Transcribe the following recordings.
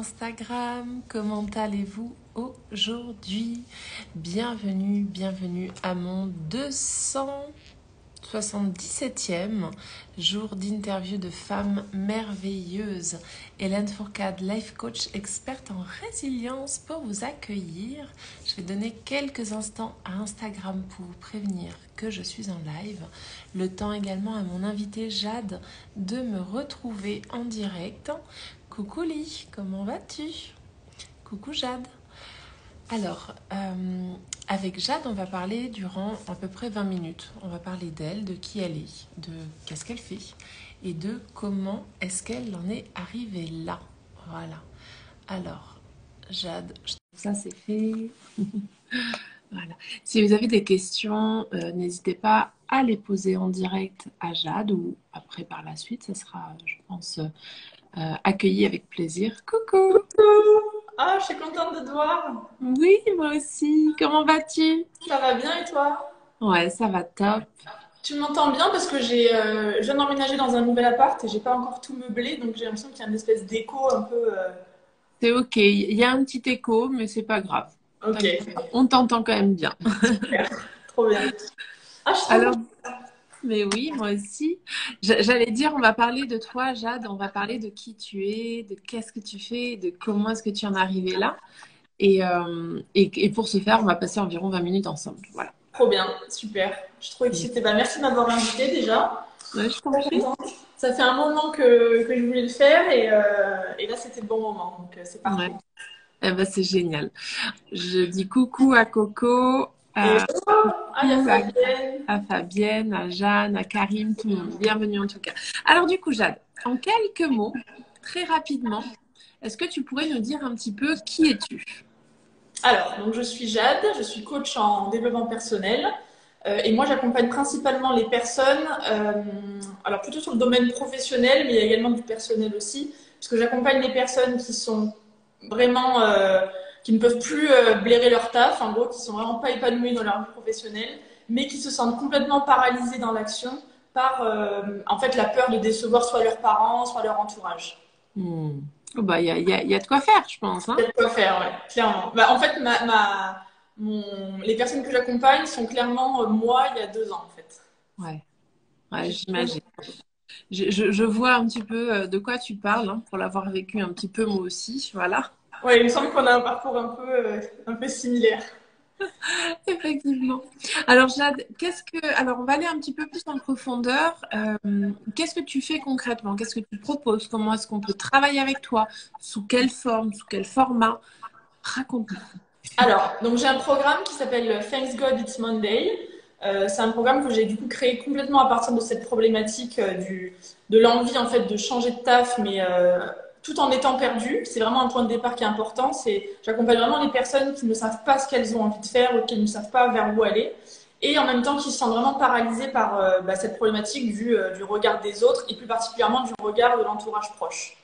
Instagram, comment allez-vous aujourd'hui? Bienvenue à mon 277e jour d'interview de femmes merveilleuses. Hélène Fourcade, life coach experte en résilience pour vous accueillir. Je vais donner quelques instants à Instagram pour vous prévenir que je suis en live. Le temps également à mon invité Jade de me retrouver en direct. Coucou Lee, comment vas-tu? Coucou Jade. Alors, avec Jade, on va parler durant à peu près 20 minutes. On va parler d'elle, de qui elle est, de qu'est-ce qu'elle fait et de comment est-ce qu'elle en est arrivée là. Voilà. Alors, Jade, ça c'est fait. Voilà. Si vous avez des questions, n'hésitez pas à les poser en direct à Jade ou après par la suite. Ça sera, je pense, accueilli avec plaisir. Coucou! Ah, je suis contente de te voir. Oui, moi aussi. Comment vas-tu? Ça va bien et toi? Ouais, ça va top. Tu m'entends bien parce que je viens d'emménager dans un nouvel appart et j'ai pas encore tout meublé, donc j'ai l'impression qu'il y a une espèce d'écho un peu. C'est ok. Il y a un petit écho, mais c'est pas grave. Ok, T'inquiète pas. On t'entend quand même bien. super, trop bien. Ah, je suis trop Alors, contente. mais oui, moi aussi. J'allais dire, on va parler de toi, Jade. On va parler de qui tu es, de qu'est-ce que tu fais, de comment est-ce que tu en es arrivé là. Et pour ce faire, on va passer environ 20 minutes ensemble. Voilà. Trop bien, super. Je suis trop excitée. Bah, merci de m'avoir invitée déjà. Ouais, je t'en Trop prie. contente. Ça fait un moment que je voulais le faire et là c'était le bon moment, donc c'est Ouais. parfait. Eh ben, c'est génial. Je dis coucou à Coco, Et à, ah, il y a coucou Fabienne. à Fabienne, à Jeanne, à Karim, tout le monde. Bienvenue en tout cas. Alors du coup, Jade, en quelques mots, très rapidement, est-ce que tu pourrais nous dire un petit peu qui es-tu? Alors, donc je suis Jade, je suis coach en développement personnel. Et moi, j'accompagne principalement les personnes, alors plutôt sur le domaine professionnel, mais il y a également du personnel aussi, parce que j'accompagne les personnes qui sont vraiment, qui ne peuvent plus blairer leur taf, en gros, qui sont vraiment pas épanouies dans leur vie professionnelle, mais qui se sentent complètement paralysées dans l'action par, en fait, la peur de décevoir soit leurs parents, soit leur entourage. Hmm. Oh, bah, il y a de quoi faire, je pense, Il hein? y a de quoi faire, ouais, clairement. Bah, en fait, les personnes que j'accompagne sont clairement moi il y a 2 ans, en fait. Ouais, ouais, J'ai j'imagine. Je vois un petit peu de quoi tu parles, hein, pour l'avoir vécu un petit peu moi aussi, voilà. Ouais, il me semble qu'on a un parcours un peu similaire. Effectivement. Alors, Jade, alors, on va aller un petit peu plus en profondeur. Qu'est-ce que tu fais concrètement? Qu'est-ce que tu proposes? Comment est-ce qu'on peut travailler avec toi? Sous quelle forme? Sous quel format? Raconte-nous. Alors, donc j'ai un programme qui s'appelle Thanks God It's Monday. C'est un programme que j'ai du coup créé complètement à partir de cette problématique de l'envie en fait de changer de taf, mais tout en étant perdu. C'est vraiment un point de départ qui est important. J'accompagne vraiment les personnes qui ne savent pas ce qu'elles ont envie de faire ou qui ne savent pas vers où aller, et en même temps qui se sentent vraiment paralysées par cette problématique du regard des autres et plus particulièrement du regard de l'entourage proche.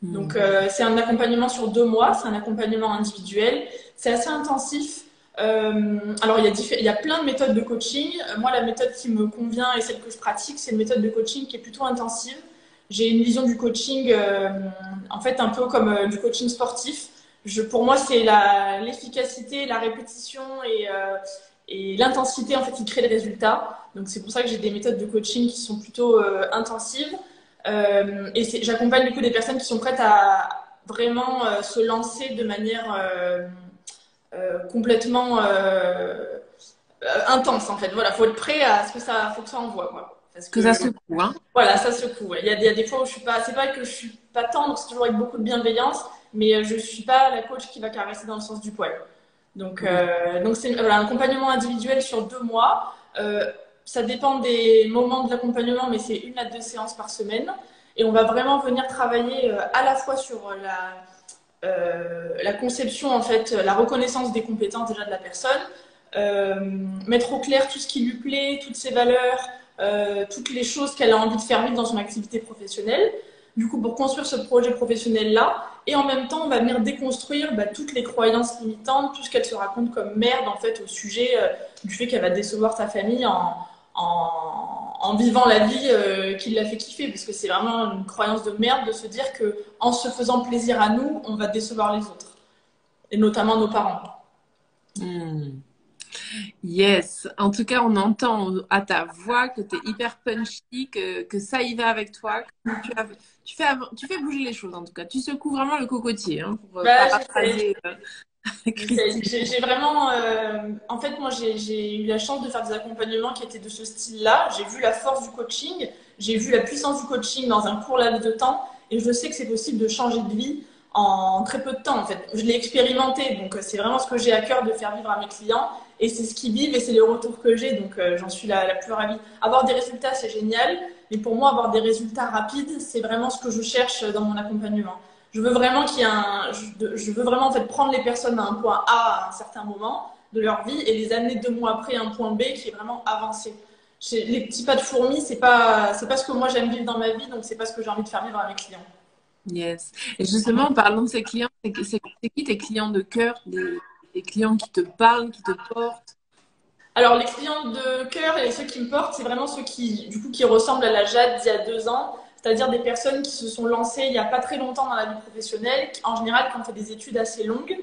Donc, Hmm. c'est un accompagnement sur 2 mois, c'est un accompagnement individuel, c'est assez intensif. Alors, il y a plein de méthodes de coaching. Moi, la méthode qui me convient et celle que je pratique, c'est une méthode de coaching qui est plutôt intensive. J'ai une vision du coaching, en fait, un peu comme du coaching sportif. Pour moi, c'est l'efficacité, la répétition et l'intensité en fait qui crée les résultats. Donc, c'est pour ça que j'ai des méthodes de coaching qui sont plutôt intensives. J'accompagne du coup des personnes qui sont prêtes à vraiment se lancer de manière complètement intense en fait. Voilà, faut être prêt à ce que ça, faut que ça envoie quoi. Parce Que que ça secoue, hein? voilà, ça secoue. Ouais. Il y a des fois où je suis pas, c'est pas que je suis pas tendre, c'est toujours avec beaucoup de bienveillance, mais je suis pas la coach qui va caresser dans le sens du poil. Oui. Donc c'est voilà, un accompagnement individuel sur 2 mois. Ça dépend des moments de l'accompagnement, mais c'est 1 à 2 séances par semaine. Et on va vraiment venir travailler à la fois sur la conception, en fait, la reconnaissance des compétences déjà de la personne, mettre au clair tout ce qui lui plaît, toutes ses valeurs, toutes les choses qu'elle a envie de faire vivre dans son activité professionnelle. Du coup, pour construire ce projet professionnel-là, et en même temps, on va venir déconstruire toutes les croyances limitantes, tout ce qu'elle se raconte comme merde en fait au sujet du fait qu'elle va décevoir sa famille en en vivant la vie qui l'a fait kiffer. Parce que c'est vraiment une croyance de merde de se dire que en se faisant plaisir à nous, on va décevoir les autres. Et notamment nos parents. Hmm. Yes, en tout cas, on entend à ta voix que tu es hyper punchy, que ça y va avec toi, que tu fais bouger les choses en tout cas. Tu secoues vraiment le cocotier, hein, pour Bah, j'essaie. paraphraser Christine. J'ai vraiment, en fait, moi, j'ai eu la chance de faire des accompagnements qui étaient de ce style-là. J'ai vu la force du coaching, j'ai vu la puissance du coaching dans un court laps de temps, et je sais que c'est possible de changer de vie en très peu de temps. En fait, je l'ai expérimenté, donc c'est vraiment ce que j'ai à cœur de faire vivre à mes clients, et c'est ce qu'ils vivent et c'est les retours que j'ai. Donc, j'en suis la plus ravie. Avoir des résultats, c'est génial, mais pour moi, avoir des résultats rapides, c'est vraiment ce que je cherche dans mon accompagnement. Je veux vraiment qu'il y ait je veux vraiment en fait prendre les personnes à un point A à un certain moment de leur vie et les amener 2 mois après à un point B qui est vraiment avancé. Les petits pas de fourmi, c'est pas ce que moi j'aime vivre dans ma vie, donc c'est pas ce que j'ai envie de faire vivre à mes clients. Yes. Et justement, en parlant de ces clients, c'est qui tes clients de cœur, des clients qui te parlent, qui te portent? Alors, les clients de cœur et ceux qui me portent, c'est vraiment ceux qui, du coup, qui ressemblent à la Jade d'il y a 2 ans, c'est-à-dire des personnes qui se sont lancées il n'y a pas très longtemps dans la vie professionnelle, en général qui ont fait des études assez longues,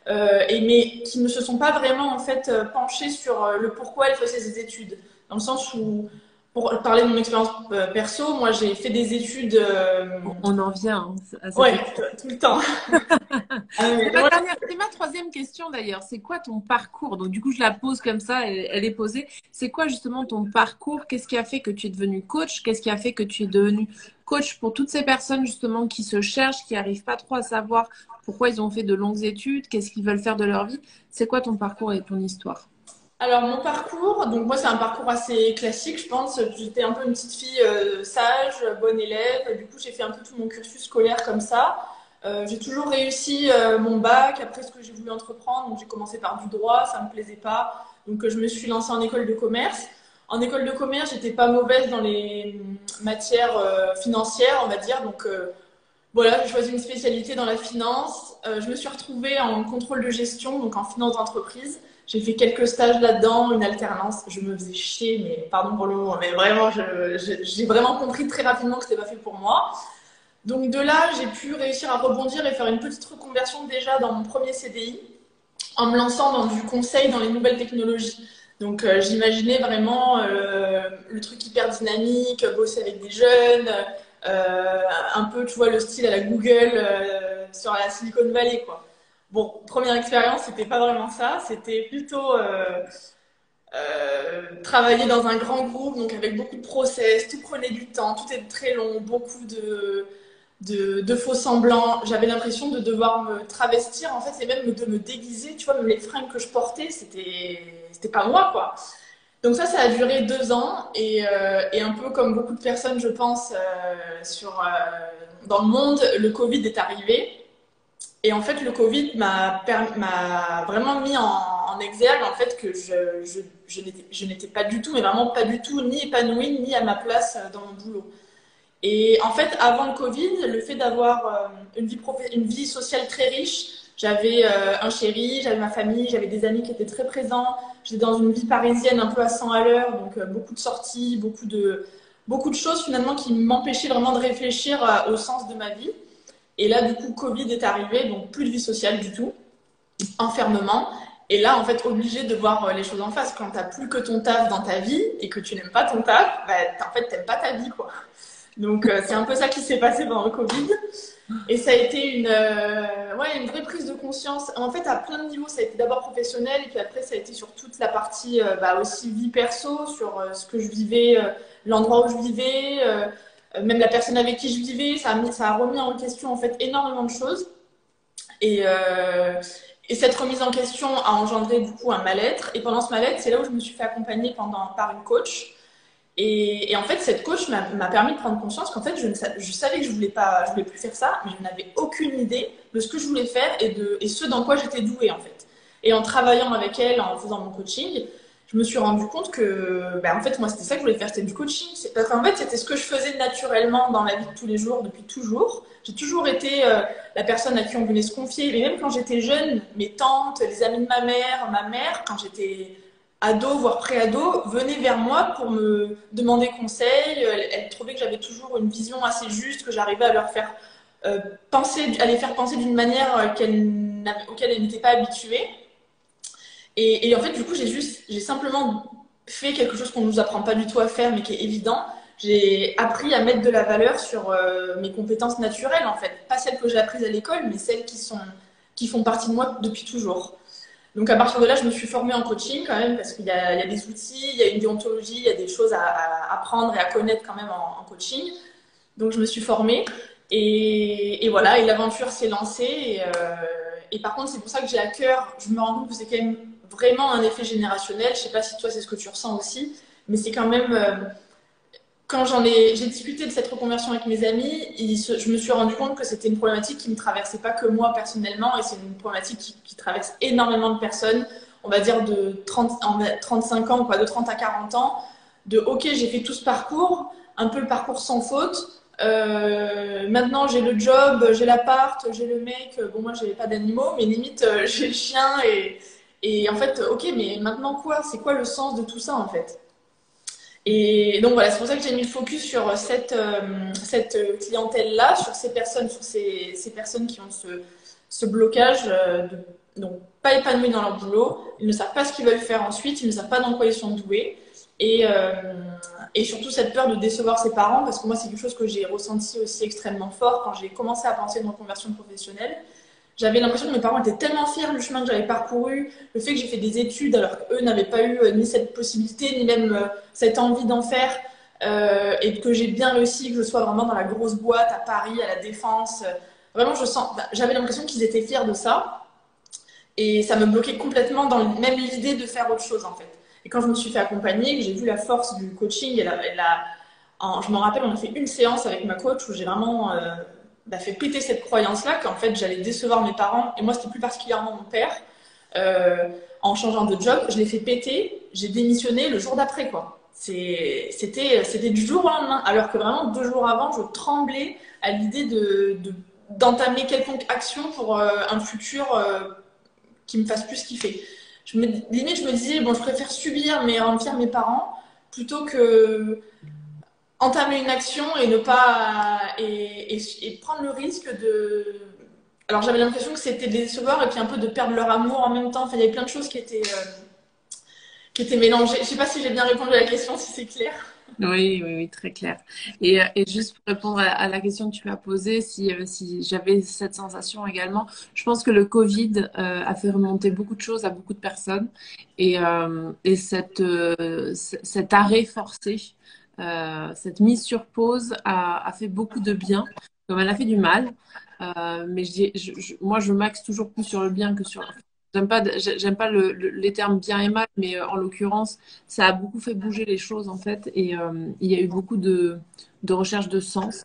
mais qui ne se sont pas vraiment en fait penchées sur le pourquoi elles faisaient ces études. Dans le sens où, pour parler de mon expérience perso, moi j'ai fait des études. On en vient, hein, à cette Ouais, époque. tout le temps. C'est ma troisième question d'ailleurs. C'est quoi ton parcours? Donc du coup, je la pose comme ça, elle est posée. C'est quoi justement ton parcours? Qu'est-ce qui a fait que tu es devenu coach? Qu'est-ce qui a fait que tu es devenu coach pour toutes ces personnes justement qui se cherchent, qui n'arrivent pas trop à savoir pourquoi ils ont fait de longues études, qu'est-ce qu'ils veulent faire de leur vie? C'est quoi ton parcours et ton histoire? Alors, mon parcours, donc moi, c'est un parcours assez classique, je pense. J'étais un peu une petite fille sage, bonne élève. Du coup, j'ai fait un peu tout mon cursus scolaire comme ça. J'ai toujours réussi mon bac après ce que j'ai voulu entreprendre. Donc, j'ai commencé par du droit, ça me plaisait pas. Donc, je me suis lancée en école de commerce. En école de commerce, j'étais pas mauvaise dans les matières financières, on va dire. Donc, voilà, j'ai choisi une spécialité dans la finance. Je me suis retrouvée en contrôle de gestion, donc en finance d'entreprise. J'ai fait quelques stages là-dedans, une alternance. Je me faisais chier, mais pardon pour le mot, mais vraiment, j'ai vraiment compris très rapidement que c'était pas fait pour moi. Donc de là, j'ai pu réussir à rebondir et faire une petite reconversion déjà dans mon premier CDI en me lançant dans du conseil dans les nouvelles technologies. Donc j'imaginais vraiment le truc hyper dynamique, bosser avec des jeunes, un peu, tu vois, le style à la Google sur la Silicon Valley, quoi. Bon, première expérience, c'était pas vraiment ça, c'était plutôt travailler dans un grand groupe, donc avec beaucoup de process, tout prenait du temps, tout était très long, beaucoup de faux semblants. J'avais l'impression de devoir me travestir, en fait, et même de me déguiser, tu vois, même les fringues que je portais, c'était pas moi, quoi. Donc ça a duré 2 ans et un peu comme beaucoup de personnes, je pense, dans le monde, le Covid est arrivé. Et en fait, le Covid m'a vraiment mis en exergue en fait que je n'étais pas du tout, mais vraiment pas du tout, ni épanouie, ni à ma place dans mon boulot. Et en fait, avant le Covid, le fait d'avoir une vie sociale très riche, j'avais un chéri, j'avais ma famille, j'avais des amis qui étaient très présents. J'étais dans une vie parisienne un peu à 100 à l'heure, donc beaucoup de sorties, beaucoup de choses finalement qui m'empêchaient vraiment de réfléchir au sens de ma vie. Et là, du coup, Covid est arrivé, donc plus de vie sociale du tout, enfermement. Et là, en fait, obligé de voir les choses en face. Quand t'as plus que ton taf dans ta vie et que tu n'aimes pas ton taf, bah, en fait, t'aimes pas ta vie, quoi. Donc, c'est un peu ça qui s'est passé pendant le Covid. Et ça a été une vraie prise de conscience. En fait, à plein de niveaux, ça a été d'abord professionnel, et puis après, ça a été sur toute la partie aussi vie perso, sur ce que je vivais, l'endroit où je vivais, même la personne avec qui je vivais. Ça a remis en question, en fait, énormément de choses. Et, et cette remise en question a engendré, du coup, un mal-être. Et pendant ce mal-être, c'est là où je me suis fait accompagner par une coach. Et en fait, cette coach m'a permis de prendre conscience qu'en fait, je savais que je voulais plus faire ça, mais je n'avais aucune idée de ce que je voulais faire et ce dans quoi j'étais douée, en fait. Et en travaillant avec elle, en faisant mon coaching, je me suis rendu compte que, en fait, moi, c'était ça que je voulais faire, c'était du coaching. Parce qu'en fait, c'était ce que je faisais naturellement dans la vie de tous les jours, depuis toujours. J'ai toujours été la personne à qui on venait se confier. Mais même quand j'étais jeune, mes tantes, les amis de ma mère, quand j'étais ados, voire pré-ados, venaient vers moi pour me demander conseil. Elles trouvaient que j'avais toujours une vision assez juste, que j'arrivais à leur faire penser, à les faire penser d'une manière auquel elles n'étaient pas habituées. Et en fait, du coup, j'ai simplement fait quelque chose qu'on ne nous apprend pas du tout à faire, mais qui est évident. J'ai appris à mettre de la valeur sur mes compétences naturelles, en fait. Pas celles que j'ai apprises à l'école, mais celles qui font partie de moi depuis toujours. Donc à partir de là, je me suis formée en coaching quand même, parce qu'il y a des outils, il y a une déontologie, il y a des choses à apprendre et à connaître quand même en coaching. Donc je me suis formée et voilà, et l'aventure s'est lancée. Et par contre, c'est pour ça que j'ai à cœur, je me rends compte que c'est quand même vraiment un effet générationnel. Je sais pas si toi c'est ce que tu ressens aussi, mais c'est quand même quand j'ai discuté de cette reconversion avec mes amis, je me suis rendu compte que c'était une problématique qui ne me traversait pas que moi personnellement, et c'est une problématique qui traverse énormément de personnes, on va dire de 35 ans, quoi, de 30 à 40 ans, de ok, j'ai fait tout ce parcours, un peu le parcours sans faute, maintenant j'ai le job, j'ai l'appart, j'ai le mec, bon moi j'ai pas d'animaux, mais limite j'ai le chien, et en fait, ok, mais maintenant quoi? C'est quoi le sens de tout ça en fait? Et donc voilà, c'est pour ça que j'ai mis le focus sur cette clientèle-là, sur ces personnes qui ont ce blocage, donc pas épanouies dans leur boulot, ils ne savent pas ce qu'ils veulent faire ensuite, ils ne savent pas dans quoi ils sont doués, et, euh, et surtout cette peur de décevoir ses parents, parce que moi c'est quelque chose que j'ai ressenti aussi extrêmement fort quand j'ai commencé à penser une reconversion professionnelle. J'avais l'impression que mes parents étaient tellement fiers du chemin que j'avais parcouru, le fait que j'ai fait des études alors qu'eux n'avaient pas eu ni cette possibilité, ni même cette envie d'en faire, et que j'ai bien réussi, que je sois vraiment dans la grosse boîte à Paris, à la Défense. Vraiment, j'avais l'impression qu'ils étaient fiers de ça, et ça me bloquait complètement dans même l'idée de faire autre chose en fait. Et quand je me suis fait accompagner, que j'ai vu la force du coaching, je me rappelle, on a fait une séance avec ma coach où j'ai vraiment fait péter cette croyance-là qu'en fait j'allais décevoir mes parents, et moi c'était plus particulièrement mon père, en changeant de job. Je l'ai fait péter, j'ai démissionné le jour d'après, quoi. C'était du jour au lendemain, alors que vraiment 2 jours avant, je tremblais à l'idée d'entamer quelconque action pour un futur qui me fasse plus kiffer. Limite, je me disais, bon, je préfère subir mais remplir mes parents plutôt que entamer une action et ne pas et prendre le risque de. Alors j'avais l'impression que c'était de les décevoir et puis un peu de perdre leur amour en même temps. Enfin, il y avait plein de choses qui étaient mélangées. Je sais pas si j'ai bien répondu à la question, si c'est clair. Oui, oui, oui, très clair. Et juste pour répondre à la question que tu m'as posée, si j'avais cette sensation également, je pense que le Covid a fait remonter beaucoup de choses à beaucoup de personnes et cet arrêt forcé, cette mise sur pause a fait beaucoup de bien, comme elle a fait du mal. Mais moi, je m'axe toujours plus sur le bien que sur. J'aime pas les termes bien et mal, mais en l'occurrence, ça a beaucoup fait bouger les choses en fait, et il y a eu beaucoup de recherche de sens.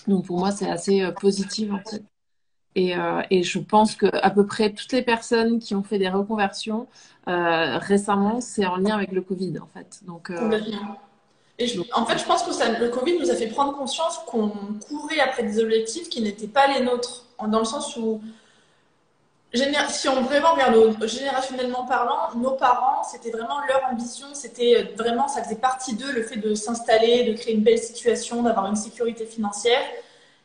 Donc pour moi, c'est assez positif en fait. Et je pense que à peu près toutes les personnes qui ont fait des reconversions récemment, c'est en lien avec le Covid en fait. Complètement. Et Donc, en fait, je pense que le Covid nous a fait prendre conscience qu'on courait après des objectifs qui n'étaient pas les nôtres. Dans le sens où si on vraiment regarde générationnellement parlant, nos parents, c'était vraiment leur ambition, c'était vraiment, ça faisait partie d'eux, le fait de s'installer, de créer une belle situation, d'avoir une sécurité financière.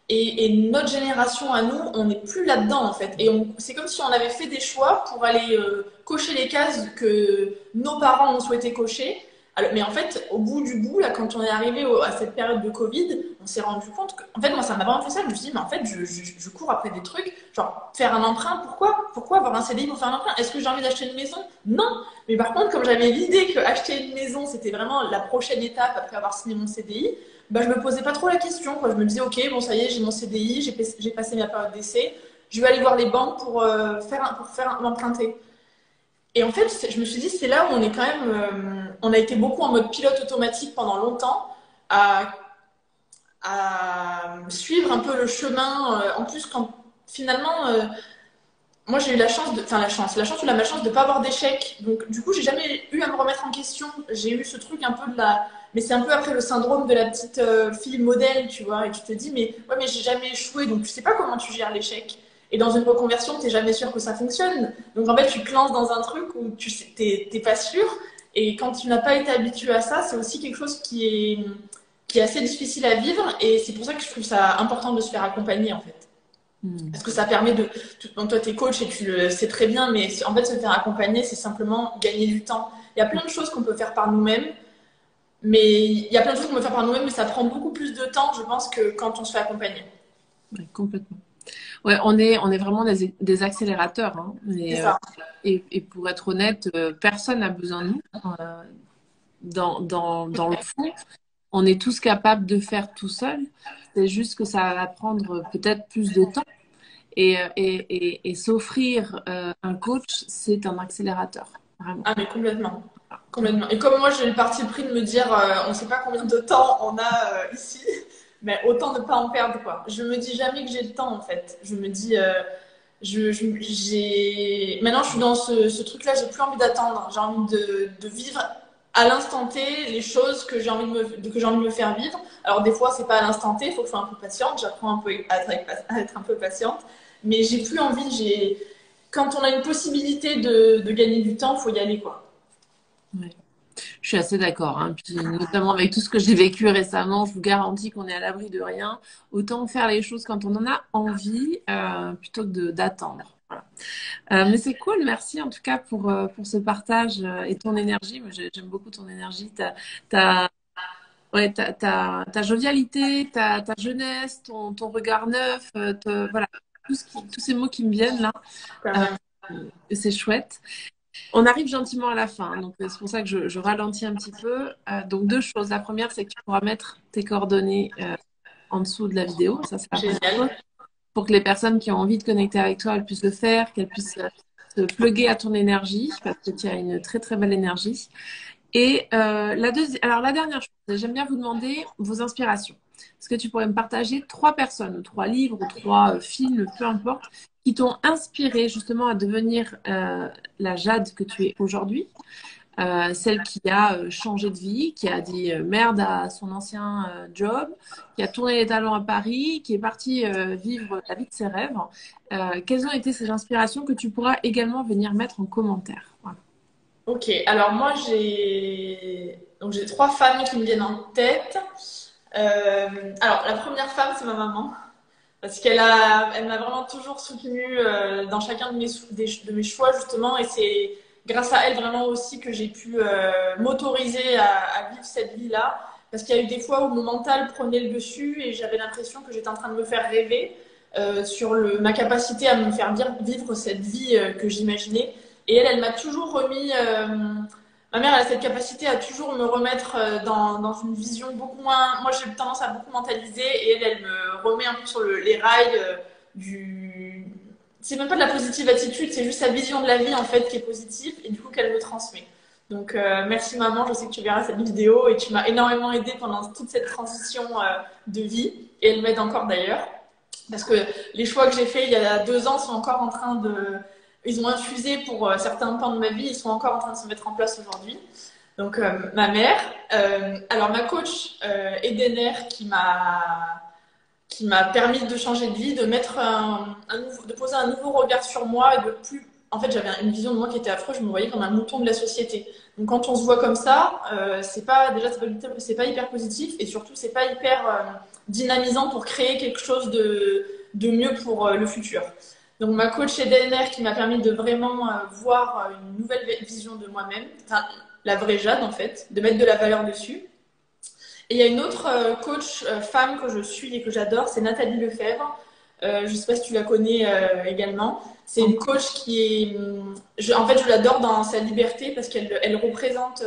Et notre génération à nous, on n'est plus là-dedans en fait. Et c'est comme si on avait fait des choix pour aller cocher les cases que nos parents ont souhaité cocher. Alors, mais en fait, au bout du bout, là, quand on est arrivé à cette période de Covid, on s'est rendu compte que, en fait, moi, ça m'a vraiment fait ça. Je me suis dit, mais en fait, je cours après des trucs, genre faire un emprunt. Pourquoi avoir un CDI pour faire un emprunt? Est-ce que j'ai envie d'acheter une maison? Non. Mais par contre, comme j'avais l'idée que acheter une maison, c'était vraiment la prochaine étape après avoir signé mon CDI, bah, je me posais pas trop la question, quoi. Je me disais, ok, bon, ça y est, j'ai mon CDI, j'ai passé ma période d'essai, je vais aller voir les banques pour m'emprunter. Et en fait, je me suis dit, c'est là où on est quand même, on a été beaucoup en mode pilote automatique pendant longtemps, à, à suivre un peu le chemin. En plus, quand finalement, moi j'ai eu la chance la chance ou la malchance de pas avoir d'échec. Donc du coup, j'ai jamais eu à me remettre en question. J'ai eu ce truc un peu mais c'est un peu après le syndrome de la petite fille modèle, tu vois. Et tu te dis, mais ouais, mais j'ai jamais échoué, donc tu sais pas comment tu gères l'échec. Et dans une reconversion, tu n'es jamais sûr que ça fonctionne. Donc en fait, tu te lances dans un truc où tu n'es pas sûr. Et quand tu n'as pas été habitué à ça, c'est aussi quelque chose qui est assez difficile à vivre. Et c'est pour ça que je trouve ça important de se faire accompagner, en fait. Parce que ça permet de. Donc toi, tu es coach et tu le sais très bien, mais en fait, se faire accompagner, c'est simplement gagner du temps. Il y a plein de choses qu'on peut faire par nous-mêmes, mais il y a plein de choses qu'on peut faire par nous-mêmes, mais ça prend beaucoup plus de temps, je pense, que quand on se fait accompagner. Ouais, complètement. Ouais, on est vraiment des accélérateurs, hein. C'est ça. Et pour être honnête, personne n'a besoin de nous. Dans le fond, on est tous capables de faire tout seul. C'est juste que ça va prendre peut-être plus de temps. Et s'offrir un coach, c'est un accélérateur, vraiment. Ah, mais complètement. Complètement. Et comme moi, j'ai le parti pris de me dire, on ne sait pas combien de temps on a ici, mais autant ne pas en perdre, quoi. Je me dis jamais que j'ai le temps, en fait. Je me dis, maintenant, je suis dans ce truc-là, j'ai plus envie d'attendre. J'ai envie de vivre à l'instant T les choses que j'ai envie de me faire vivre. Alors, des fois, c'est pas à l'instant T, il faut que je sois un peu patiente. J'apprends un peu à être un peu patiente. Mais j'ai plus envie, quand on a une possibilité de gagner du temps, il faut y aller, quoi. Ouais. Je suis assez d'accord, hein. Puis, notamment avec tout ce que j'ai vécu récemment, je vous garantis qu'on est à l'abri de rien. Autant faire les choses quand on en a envie plutôt que d'attendre. Voilà. Mais c'est cool, merci en tout cas pour ce partage et ton énergie. Moi, j'aime beaucoup ton énergie, ouais, ta jovialité, ta jeunesse, ton regard neuf, voilà, tous ces mots qui me viennent là, Quand euh, même. c'est chouette. On arrive gentiment à la fin, hein, donc c'est pour ça que je ralentis un petit peu. Donc deux choses. La première, c'est que tu pourras mettre tes coordonnées en dessous de la vidéo. Ça, c'est la première chose. Génial. Pour que les personnes qui ont envie de connecter avec toi, elles puissent le faire, qu'elles puissent se plugger à ton énergie, parce que tu as une très très belle énergie. Et alors la dernière chose, j'aime bien vous demander vos inspirations. Est-ce que tu pourrais me partager trois personnes, ou trois livres, ou trois films, peu importe, qui t'ont inspiré justement à devenir la Jade que tu es aujourd'hui, celle qui a changé de vie, qui a dit merde à son ancien job, qui a tourné les talons à Paris, qui est partie vivre la vie de ses rêves. Quelles ont été ces inspirations que tu pourras également venir mettre en commentaire? Voilà. Ok, alors moi j'ai trois femmes qui me viennent en tête. Alors la première femme c'est ma maman parce elle m'a vraiment toujours soutenue dans chacun de mes choix justement et c'est grâce à elle vraiment aussi que j'ai pu m'autoriser à vivre cette vie-là parce qu'il y a eu des fois où mon mental prenait le dessus et j'avais l'impression que j'étais en train de me faire rêver sur ma capacité à me faire vivre cette vie que j'imaginais. Et elle m'a toujours remis. Ma mère, elle a cette capacité à toujours me remettre dans une vision beaucoup moins. Moi, j'ai tendance à beaucoup mentaliser et elle me remet un peu sur les rails du. C'est même pas de la positive attitude, c'est juste sa vision de la vie en fait qui est positive et du coup qu'elle me transmet. Donc merci maman, je sais que tu verras cette vidéo et tu m'as énormément aidé pendant toute cette transition de vie et elle m'aide encore d'ailleurs parce que les choix que j'ai faits il y a 2 ans sont encore en train de ils ont infusé pour certains pans de ma vie, ils sont encore en train de se mettre en place aujourd'hui. Donc ma mère, alors ma coach Edener qui m'a permis de changer de vie, de mettre de poser un nouveau regard sur moi et de plus. En fait, j'avais une vision de moi qui était affreuse. Je me voyais comme un mouton de la société. Donc, quand on se voit comme ça, c'est pas hyper positif et surtout, c'est pas hyper dynamisant pour créer quelque chose de mieux pour le futur. Donc, ma coach EDNR qui m'a permis de vraiment voir une nouvelle vision de moi-même, enfin, la vraie Jade en fait, de mettre de la valeur dessus. Et il y a une autre coach femme que je suis et que j'adore, c'est Nathalie Lefebvre. Je ne sais pas si tu la connais également. C'est une coach qui est. En fait, je l'adore dans sa liberté parce qu'elle représente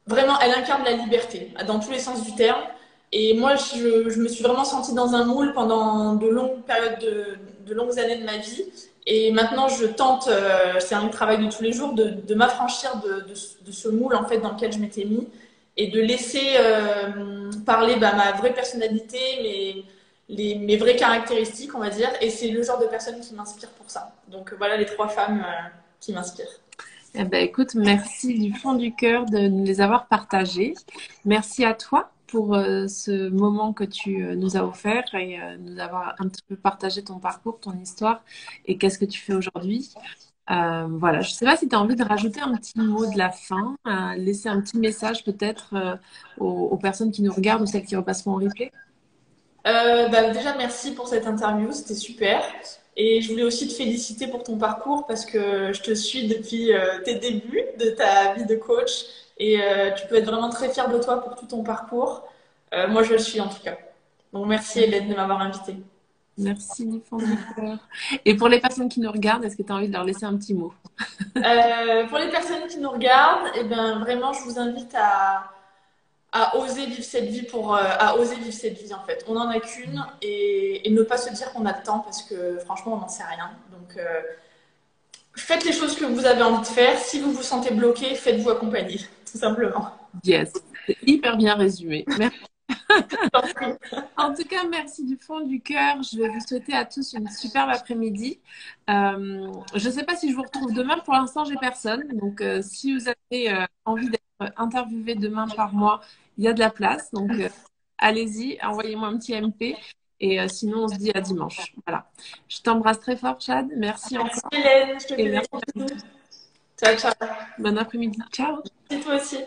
vraiment, elle incarne la liberté dans tous les sens du terme. Et moi, je me suis vraiment sentie dans un moule pendant de longues périodes, de longues années de ma vie. Et maintenant, je tente, c'est un travail de tous les jours, de m'affranchir de ce moule en fait dans lequel je m'étais mis et de laisser parler ma vraie personnalité, mes vraies caractéristiques, on va dire. Et c'est le genre de personne qui m'inspire pour ça. Donc voilà les trois femmes qui m'inspirent. Eh ben, écoute, merci du fond du cœur de nous les avoir partagés. Merci à toi pour ce moment que tu nous as offert et nous avoir un petit peu partagé ton parcours, ton histoire et qu'est-ce que tu fais aujourd'hui. Voilà, je ne sais pas si tu as envie de rajouter un petit mot de la fin, laisser un petit message peut-être aux personnes qui nous regardent ou celles qui repasseront en replay. Déjà, merci pour cette interview, c'était super. Et je voulais aussi te féliciter pour ton parcours parce que je te suis depuis tes débuts de ta vie de coach et tu peux être vraiment très fière de toi pour tout ton parcours. Moi, je le suis en tout cas. Donc, merci Hélène de m'avoir invitée. Merci du fond du cœur. Et pour les personnes qui nous regardent, est-ce que tu as envie de leur laisser un petit mot? Pour les personnes qui nous regardent, eh ben, vraiment, je vous invite à oser vivre cette vie à oser vivre cette vie en fait. On n'en a qu'une et ne pas se dire qu'on a le temps parce que franchement, on n'en sait rien. Donc, faites les choses que vous avez envie de faire. Si vous vous sentez bloqué, faites-vous accompagner, tout simplement. Yes, c'est hyper bien résumé. Merci. En tout cas, merci du fond du cœur. Je vais vous souhaiter à tous une superbe après-midi. Je ne sais pas si je vous retrouve demain. Pour l'instant, j'ai personne. Donc, si vous avez envie d'être interviewé demain par moi, il y a de la place. Donc, allez-y, envoyez-moi un petit MP. Et sinon, on se dit à dimanche. Voilà. Je t'embrasse très fort, Chad. Merci Merci encore. Hélène, je te Et fais des merci. gros bisous. Ciao, ciao. Bon après-midi. Ciao. Et toi aussi.